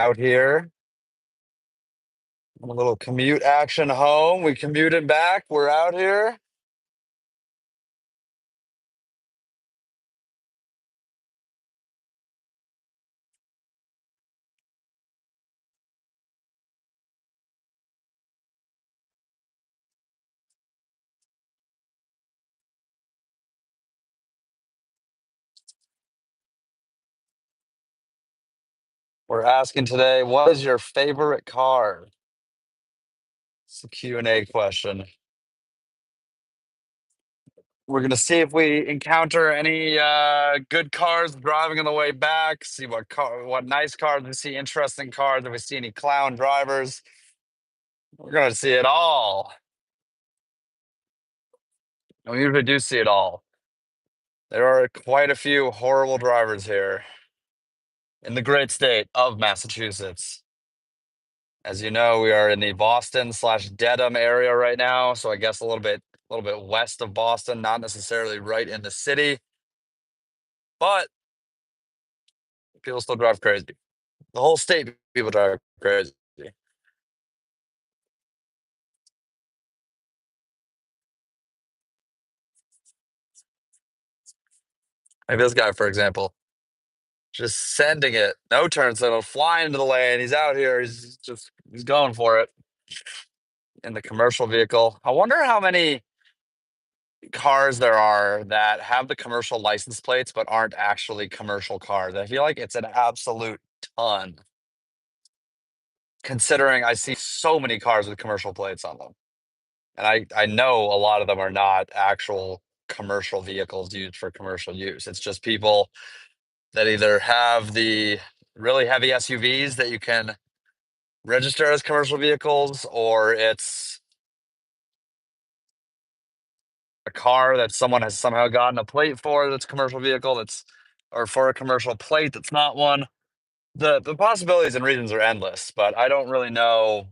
out here. A little commute action home. We commuted back. We're out here. We're asking today, what is your favorite car? It's a Q&A question. We're gonna see if we encounter any good cars driving on the way back. See what nice cars we see, interesting cars. If we see any clown drivers, we're gonna see it all. And we usually do see it all. There are quite a few horrible drivers here in the great state of Massachusetts. As you know, we are in the Boston slash Dedham area right now, so I guess a little bit west of Boston, not necessarily right in the city, but people still drive crazy. The whole state, people drive crazy. Like this guy, for example, just sending it, no turn signal, flying into the lane. He's out here. He's going for it in the commercial vehicle. I wonder how many cars there are that have the commercial license plates but aren't actually commercial cars. I feel like it's an absolute ton, considering I see so many cars with commercial plates on them. And I know a lot of them are not actual commercial vehicles used for commercial use. It's just people that either have the really heavy SUVs that you can register as commercial vehicles, or it's a car that someone has somehow gotten a plate for that's a commercial vehicle that's or for a commercial plate that's not one. The possibilities and reasons are endless, but I don't really know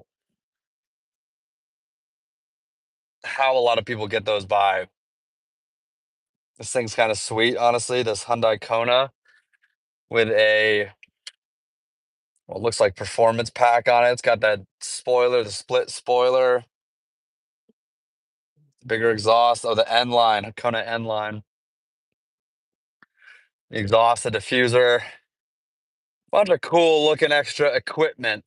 how a lot of people get those by. This thing's kind of sweet, honestly. This Hyundai Kona with a what looks like performance pack on it. It's got that spoiler, the split spoiler, bigger exhaust. Oh, the N line, Kona N line. The exhaust, the diffuser, bunch of cool looking extra equipment.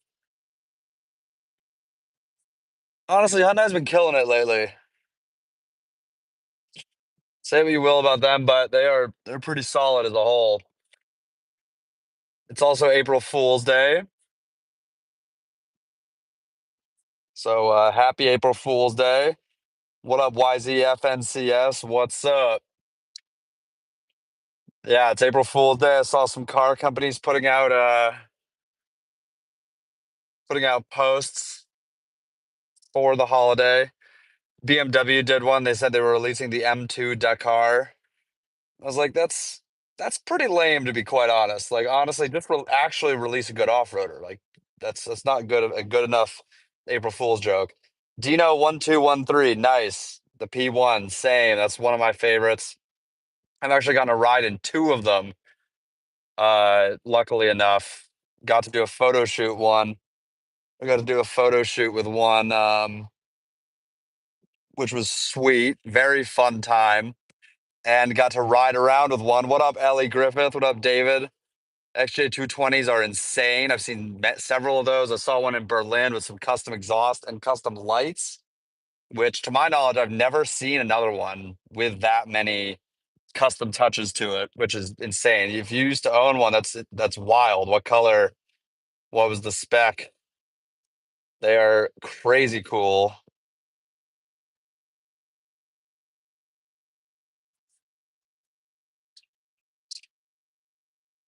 Honestly, Hyundai's been killing it lately. Say what you will about them, but they're pretty solid as a whole. It's also April Fool's Day. So happy April Fool's Day. What up, YZFNCS? What's up? Yeah, it's April Fool's Day. I saw some car companies putting out posts for the holiday. BMW did one. They said they were releasing the M2 Dakar. I was like, that's pretty lame to be quite honest. Like honestly, just actually release a good off-roader. Like that's not a good enough April Fool's joke. Dino 1213, nice. The P1, same. That's one of my favorites. I've actually gotten a ride in two of them. Luckily enough, got to do a photo shoot one. I got to do a photo shoot with one, which was sweet. Very fun time. And got to ride around with one. What up, Ellie Griffith? What up, David? XJ220s are insane. I've seen several of those. I saw one in Berlin with some custom exhaust and custom lights, which to my knowledge, I've never seen another one with that many custom touches to it, which is insane. If you used to own one, that's wild. What color? What was the spec? They are crazy cool.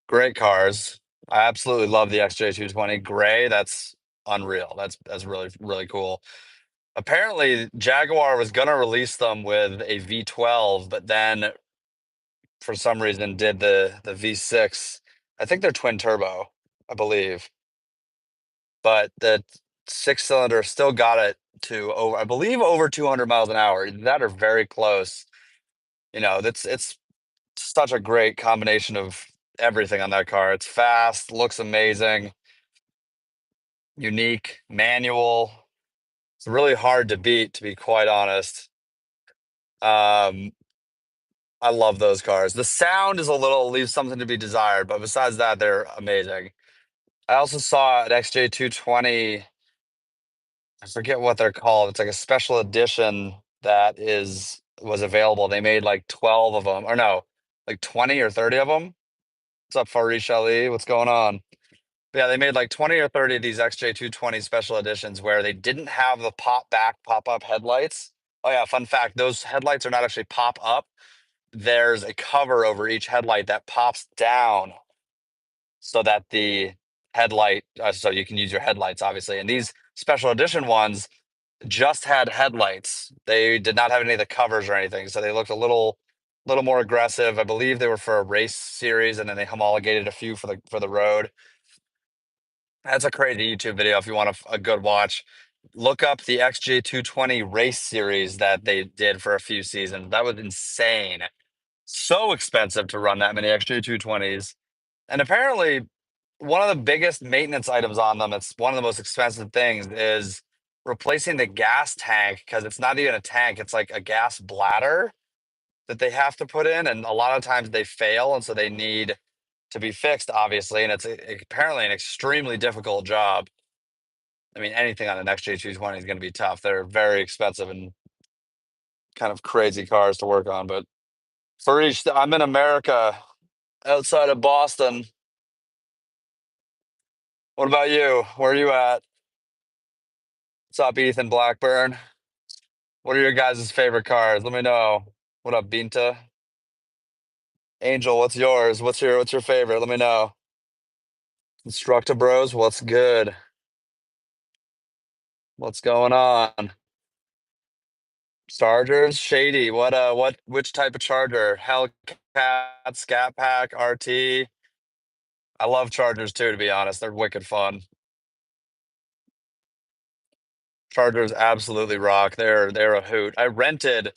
Great cars. I absolutely love the XJ220 gray. That's unreal. That's really really cool. Apparently, Jaguar was gonna release them with a V12, but then for some reason did the V6. I think they're twin turbo, I believe, but the six cylinder still got it to over, I believe, over 200 miles an hour. That are very close. It's such a great combination of everything on that car. It's fast, looks amazing. unique, manual. It's really hard to beat, to be quite honest. Um, I love those cars. The sound is a little leaves something to be desired, but besides that, they're amazing. I also saw an XJ220. I forget what they're called. It's like a special edition that was available. They made like 12 of them, or no, like 20 or 30 of them. What's up, Farish Ali? What's going on? Yeah, they made like 20 or 30 of these XJ220 special editions where they didn't have the pop back, pop up headlights. Oh, yeah, fun fact, those headlights are not actually pop up. There's a cover over each headlight that pops down so that the headlight, so you can use your headlights, obviously. And these special edition ones just had headlights. They did not have any of the covers or anything, so they looked a little more aggressive. I believe they were for a race series, and then they homologated a few for the road. That's a crazy YouTube video if you want a good watch. Look up the XJ220 race series that they did for a few seasons. That was insane. So expensive to run that many XJ220s. And apparently, one of the biggest maintenance items on them, it's one of the most expensive things, is replacing the gas tank because it's not even a tank, it's like a gas bladder that they have to put in. And a lot of times they fail. And so they need to be fixed, obviously. And apparently an extremely difficult job. I mean, anything on an XJ220 is going to be tough. They're very expensive and kind of crazy cars to work on. But for each, I'm in America outside of Boston. What about you? Where are you at? What's up, Ethan Blackburn? What are your guys' favorite cars? Let me know. What up, Binta? Angel, what's yours? What's your favorite? Let me know. Instructor Bros, what's good? What's going on? Chargers, shady. Which type of charger? Hellcat, Scat Pack, RT. I love Chargers too, to be honest. They're wicked fun. Chargers absolutely rock. They're a hoot. I rented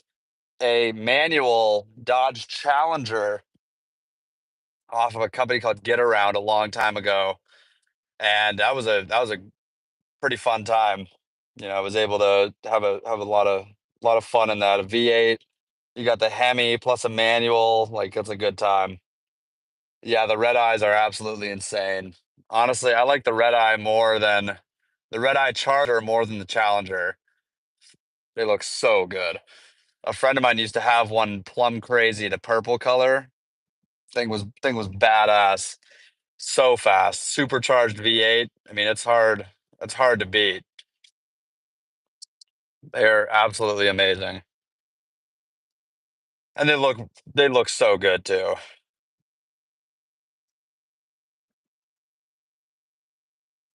a manual Dodge Challenger off of a company called Get Around a long time ago, and that was a pretty fun time. I was able to have a lot of fun in that. A V8, you got the Hemi plus a manual, like it's a good time. Yeah, the red eyes are absolutely insane. Honestly, I like the red eye Charger more than the Challenger. They look so good. A friend of mine used to have one plum crazy, the purple color. Thing was badass. So fast, supercharged V8. I mean, it's hard to beat. They're absolutely amazing. And they look so good too.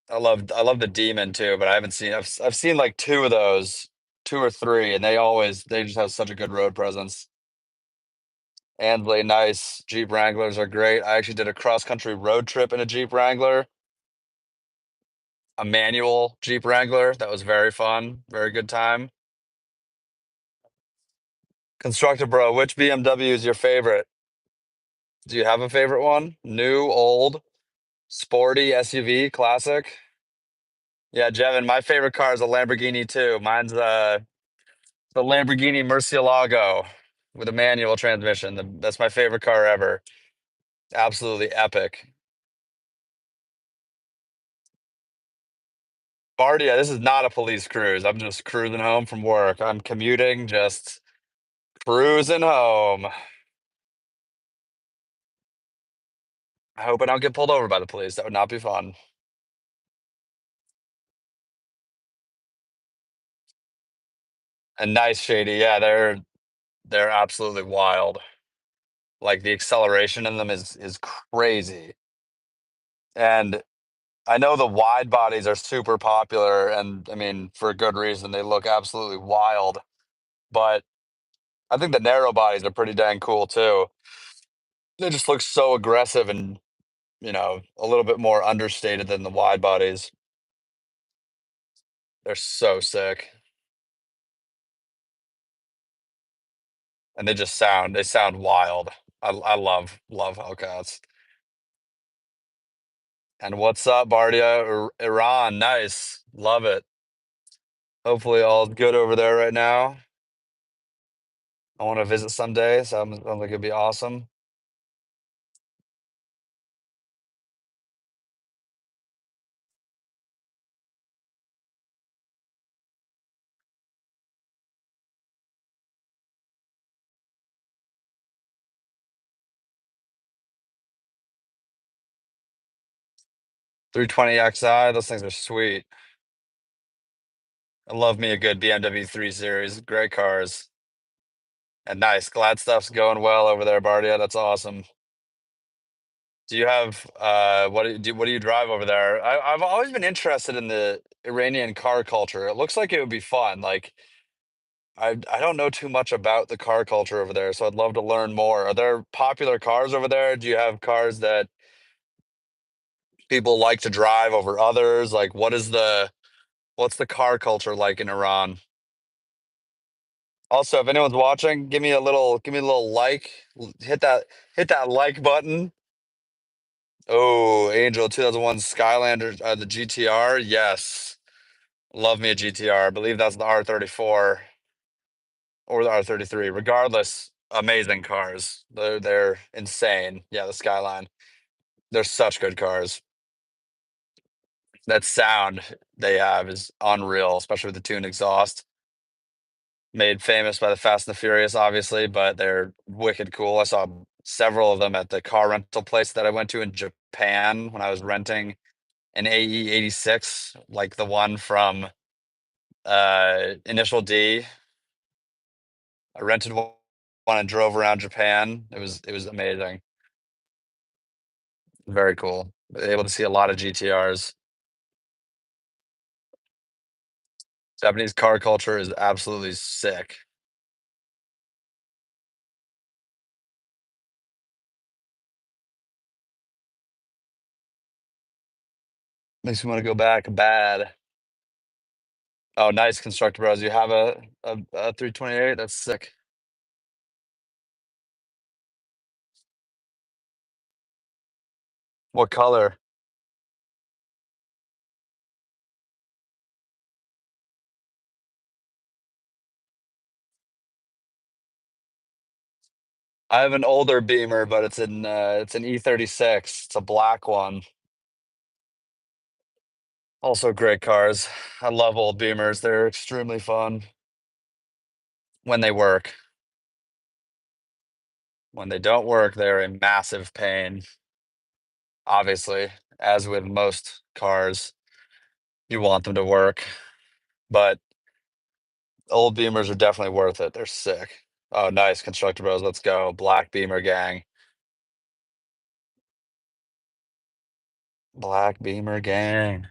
I love the Demon too, but I've seen like two of those, two or three, and they just have such a good road presence. And they nice. Jeep Wranglers are great. I actually did a cross country road trip in a Jeep Wrangler, a manual Jeep Wrangler. That was very fun. Very good time. Constructor Bro, which BMW is your favorite? Do you have a favorite one? New, old, sporty, SUV, classic? Yeah, Jevin, my favorite car is a Lamborghini too. Mine's the Lamborghini Murcielago with a manual transmission. That's my favorite car ever. Absolutely epic. Bardia, this is not a police cruise. I'm just cruising home from work. I'm commuting, just cruising home. I hope I don't get pulled over by the police. That would not be fun. And nice, Shady. Yeah, they're absolutely wild. Like the acceleration in them is crazy. And I know the wide bodies are super popular, and I mean for good reason. They look absolutely wild. But I think the narrow bodies are pretty dang cool too. They just look so aggressive and, a little bit more understated than the wide bodies. They're so sick. And they sound wild. I love Hellcats. And what's up, Bardia? Iran, nice. Love it. Hopefully all good over there right now. I want to visit someday. Sounds like it'd be awesome. 320xi, those things are sweet. I love me a good BMW 3 Series. Great cars. And nice. Glad stuff's going well over there, Bardia. That's awesome. Do you have what do you drive over there? I've always been interested in the Iranian car culture. It looks like it would be fun. Like I don't know too much about the car culture over there, so I'd love to learn more. Are there popular cars over there? Do you have cars that people like to drive over others? Like what's the car culture like in Iran? Also, if anyone's watching, give me a little like. Hit that like button. Oh, Angel 2001 Skylander, the GTR. Yes. Love me a GTR. I believe that's the R34 or the R33. Regardless, amazing cars. They're insane. Yeah, the Skyline. They're such good cars. That sound they have is unreal, especially with the tuned exhaust. Made famous by the Fast and the Furious, obviously, but they're wicked cool. I saw several of them at the car rental place that I went to in Japan when I was renting an AE 86, like the one from Initial D. I rented one and drove around Japan. It was amazing. Very cool. Able to see a lot of GTRs. Japanese car culture is absolutely sick. Makes me want to go back bad. Oh, nice, Constructor Bros. You have a 328? That's sick. What color? I have an older Beamer, but it's an E36. It's a black one. Also great cars. I love old Beamers. They're extremely fun when they work. When they don't work, they're a massive pain. Obviously, as with most cars, you want them to work, but old Beamers are definitely worth it. They're sick. Oh, nice, Constructor Bros. Let's go. Black Beamer gang. Black Beamer gang.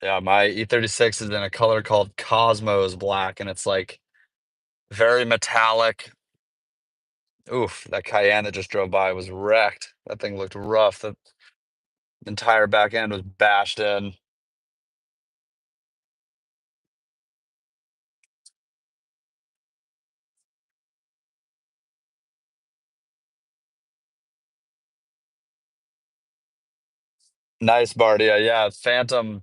Yeah, my E36 is in a color called Cosmos Black, and it's like very metallic. Oof, that Cayenne that just drove by was wrecked. That thing looked rough. The entire back end was bashed in. Nice, Bardia. Yeah, Phantom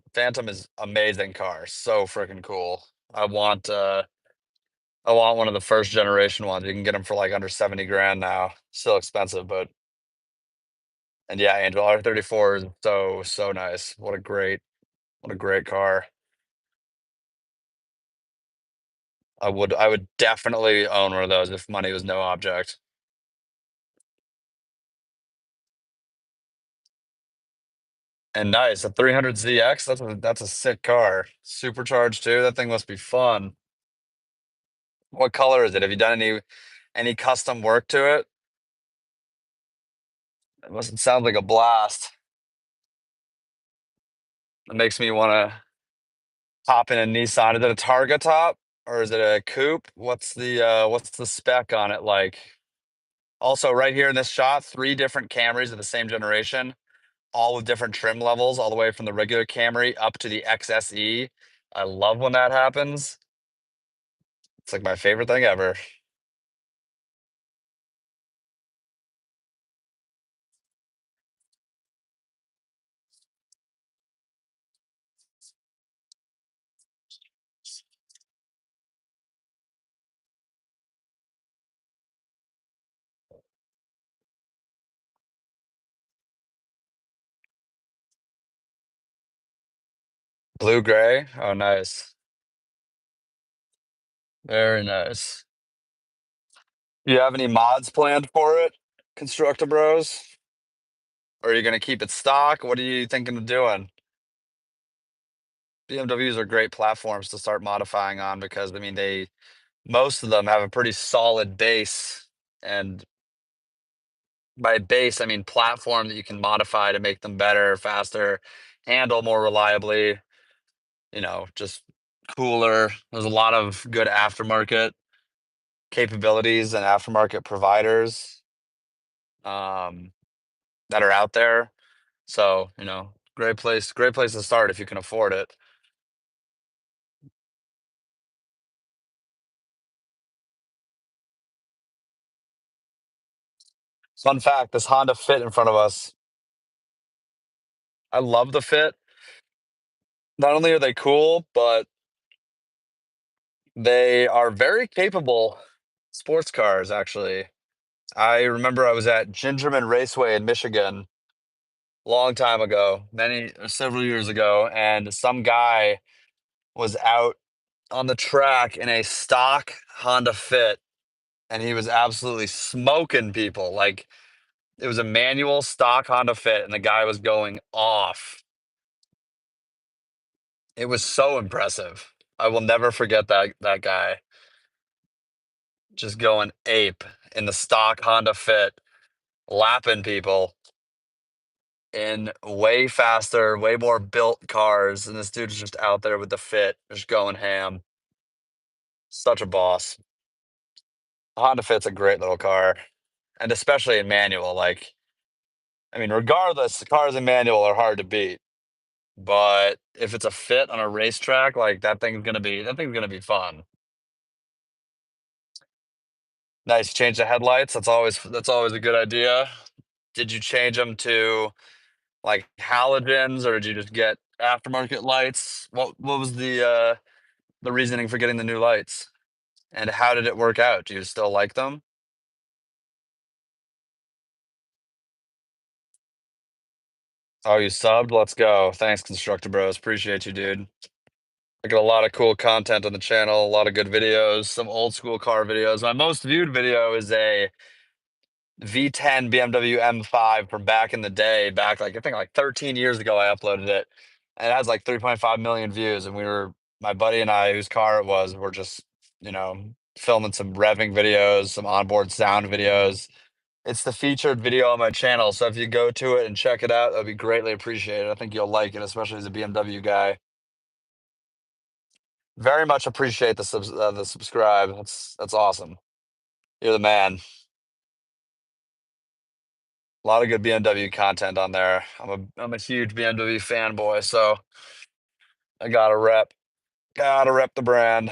is amazing car. So freaking cool. I want one of the first generation ones. You can get them for like under 70 grand now. Still expensive, but and yeah, Angel R34 is so nice. What a great car. I would definitely own one of those if money was no object. And nice, a 300ZX, that's a sick car. Supercharged too. That thing must be fun. What color is it? Have you done any custom work to it? It must sound like a blast. It makes me want to hop in a Nissan. Is it a Targa top or is it a coupe? What's the spec on it like? Also, right here in this shot, three different Camrys of the same generation, all with different trim levels, all the way from the regular Camry up to the XSE. I love when that happens. It's like my favorite thing ever. Blue gray. Oh, nice. Very nice. You have any mods planned for it, Constructor Bros? Or are you gonna keep it stock? What are you thinking of doing? BMWs are great platforms to start modifying on because I mean they most of them have a pretty solid base, and by base I mean platform that you can modify to make them better, faster, handle more reliably, just cooler. There's a lot of good aftermarket capabilities and aftermarket providers um, that are out there. So, great place to start if you can afford it. Fun fact, this Honda Fit in front of us, I love the Fit. Not only are they cool, but they are very capable sports cars, actually. I remember I was at Gingerman Raceway in Michigan a long time ago, several years ago, and some guy was out on the track in a stock Honda Fit, and he was absolutely smoking people. Like it was a manual stock Honda Fit, and the guy was going off. It was so impressive. I will never forget that guy just going ape in the stock Honda Fit, lapping people in way faster, way more built cars, and this dude's just out there with the Fit, just going ham. Such a boss. Honda Fit's a great little car, and especially in manual. Like, I mean, regardless, cars in manual are hard to beat. But if it's a Fit on a racetrack, like that thing's gonna be fun. Nice. Change the headlights. That's always a good idea. Did you change them to like halogens, or did you just get aftermarket lights? What was the reasoning for getting the new lights? And how did it work out? Do you still like them? Oh, you subbed? Let's go. Thanks, Constructor Bros. Appreciate you, dude. I get a lot of cool content on the channel, a lot of good videos, some old school car videos. My most viewed video is a V10 BMW M5 from back in the day, back like I think like 13 years ago. I uploaded it, and it has like 3.5 million views. And my buddy and I, whose car it was, were just you know filming some revving videos, some onboard sound videos. It's the featured video on my channel, so if you go to it and check it out, that'd be greatly appreciated. I think you'll like it, especially as a BMW guy. Very much appreciate the subscribe. That's awesome. You're the man. A lot of good BMW content on there. I'm a huge BMW fanboy, so I gotta rep the brand.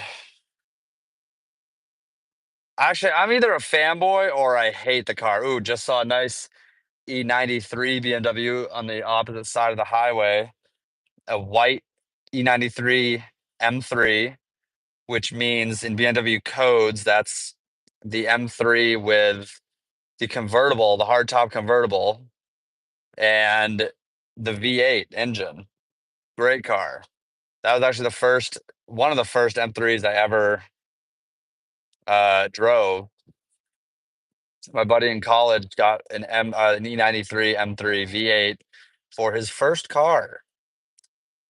Actually, I'm either a fanboy or I hate the car. Ooh, just saw a nice E93 BMW on the opposite side of the highway. A white E93 M3, which means in BMW codes, that's the M3 with the convertible, the hardtop convertible, and the V8 engine. Great car. That was actually one of the first M3s I ever drove. My buddy in college got an E93 M3 V8 for his first car,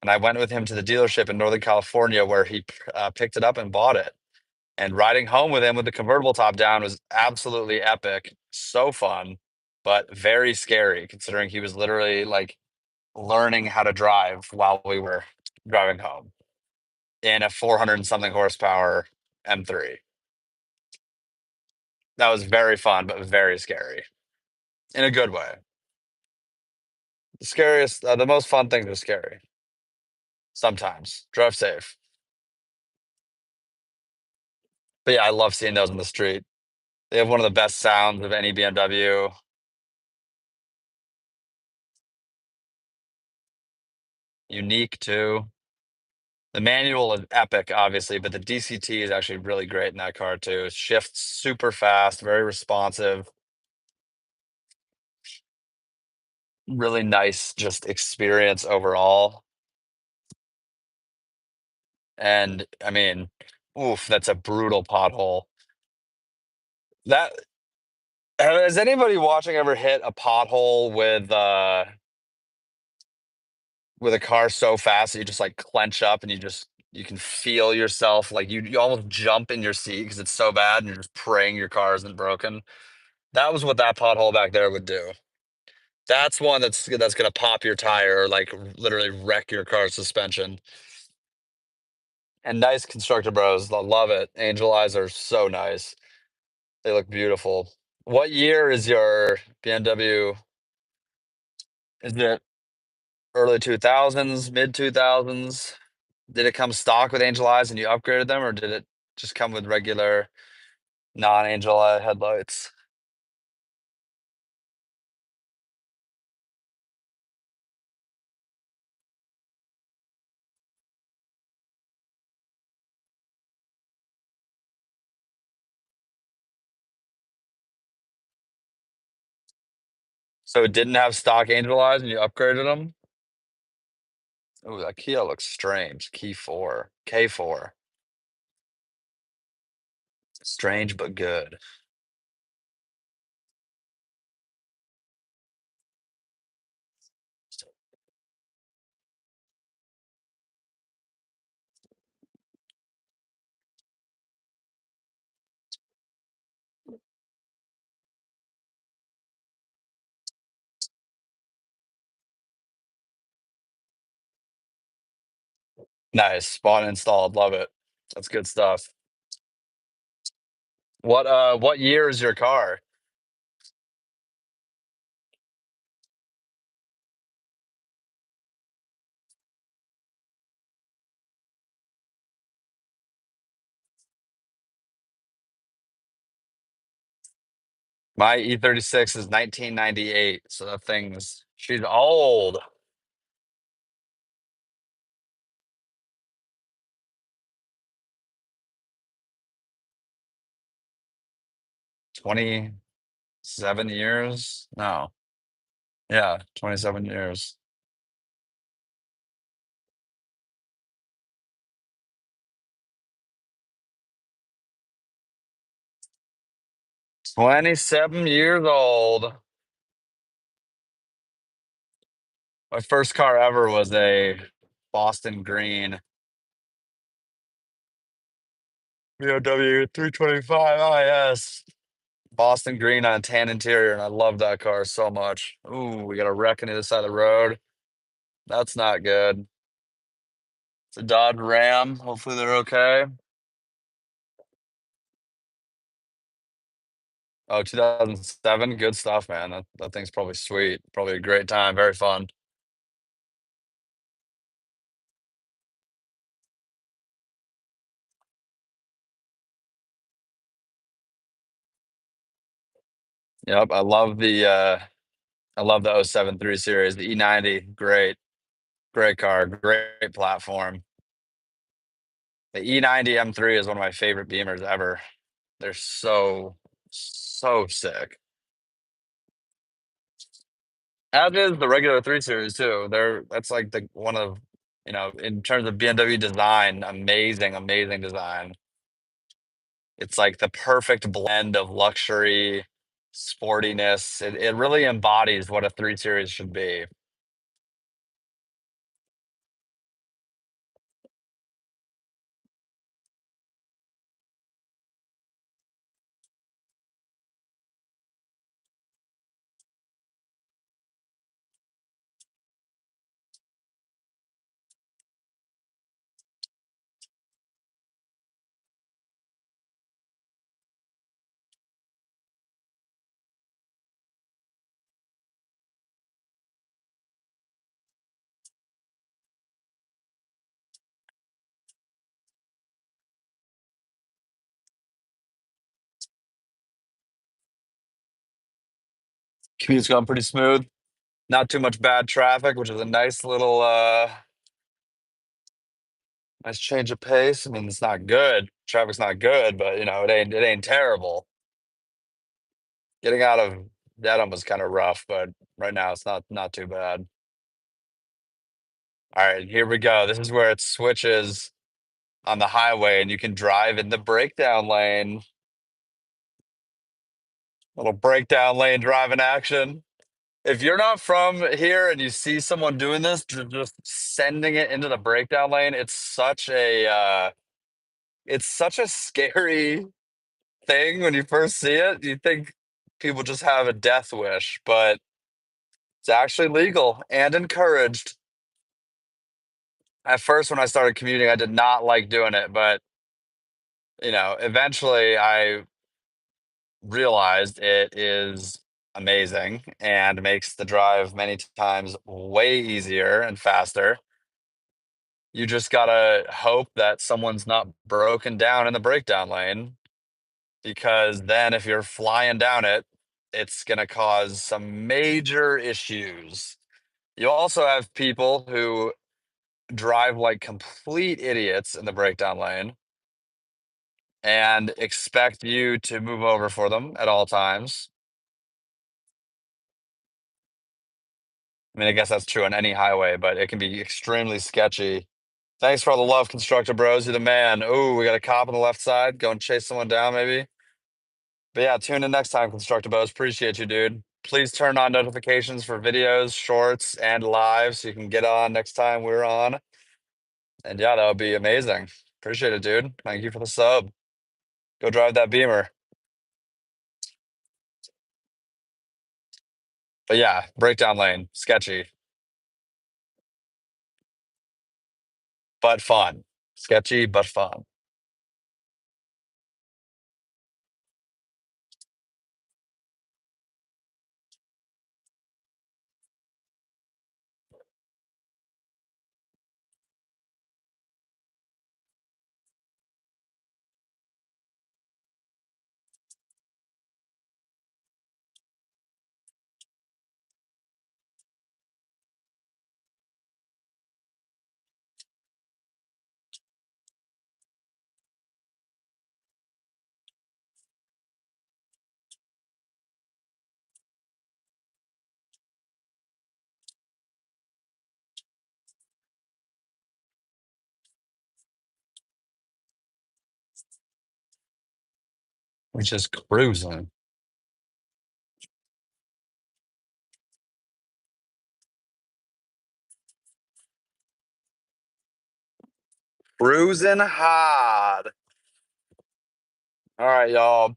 and I went with him to the dealership in Northern California where he picked it up and bought it. And riding home with him with the convertible top down was absolutely epic. So fun, but very scary considering he was literally like learning how to drive while we were driving home in a 400 and something horsepower M3. That was very fun, but very scary in a good way. The most fun things are scary. Sometimes drive safe, but yeah, I love seeing those on the street. They have one of the best sounds of any BMW. Unique too. The manual is epic, obviously, but the DCT is actually really great in that car too. It shifts super fast, very responsive, really nice, just experience overall. And I mean, oof, that's a brutal pothole. That has anybody watching ever hit a pothole with a car so fast that you just like clench up and you can feel yourself like you almost jump in your seat because it's so bad and you're just praying your car isn't broken. That was what that pothole back there would do. That's one that's gonna pop your tire or like literally wreck your car's suspension. And nice constructor bros, love it. Angel eyes are so nice. They look beautiful. What year is your BMW? Is it early 2000s, mid 2000s? Did it come stock with angel eyes and you upgraded them, or did it just come with regular non-angel eye headlights? So it didn't have stock angel eyes and you upgraded them? Oh, that Kia looks strange. Key 4. K4. Strange but good. Nice. Spawn installed. Love it. That's good stuff. What year is your car? My E36 is 1998, so that thing's she's old. 27 years? No. Yeah, 27 years. 27 years old. My first car ever was a Boston Green BMW 325 IS. Boston Green on a tan interior, and I love that car so much. Ooh, we got a wreck on the other side of the road. That's not good. It's a Dodge Ram. Hopefully they're okay. Oh, 2007. Good stuff, man. That thing's probably sweet. Probably a great time. Very fun. Yep. I love the '07 3 Series. The E90. Great. Great car. Great platform. The E90 M3 is one of my favorite Beamers ever. They're so sick. As is the regular 3 Series too. That's like the one of, in terms of BMW design, amazing design. It's like the perfect blend of luxury, sportiness. It really embodies what a 3 Series should be. Commute's going pretty smooth. Not too much bad traffic, which is a nice change of pace. I mean, it's not good. Traffic's not good, but it ain't terrible. Getting out of Dedham was kind of rough, but right now it's not too bad. All right, here we go. This is where it switches. on the highway and you can drive in the breakdown lane. Little breakdown lane driving action. If you're not from here and you see someone doing this, just sending it into the breakdown lane, it's such a scary thing when you first see it. You think people just have a death wish, but it's actually legal and encouraged. At first, when I started commuting, I did not like doing it, but eventually I realized it is amazing and makes the drive many times way easier and faster. You just gotta hope that someone's not broken down in the breakdown lane because then if you're flying down it, it's gonna cause some major issues. You also have people who drive like complete idiots in the breakdown lane and expect you to move over for them at all times. I mean, I guess that's true on any highway, but it can be extremely sketchy. Thanks for all the love, Constructor Bros. You're the man. Oh, we got a cop on the left side. Go and chase someone down, maybe. But yeah, tune in next time, Constructor Bros. Appreciate you, dude. Please turn on notifications for videos, shorts, and live so you can get on next time we're on. And yeah, that would be amazing. Appreciate it, dude. Thank you for the sub. Go drive that Beamer. But yeah, breakdown lane, sketchy, but fun. Sketchy, but fun. We're just cruising. Cruising hard. All right, y'all.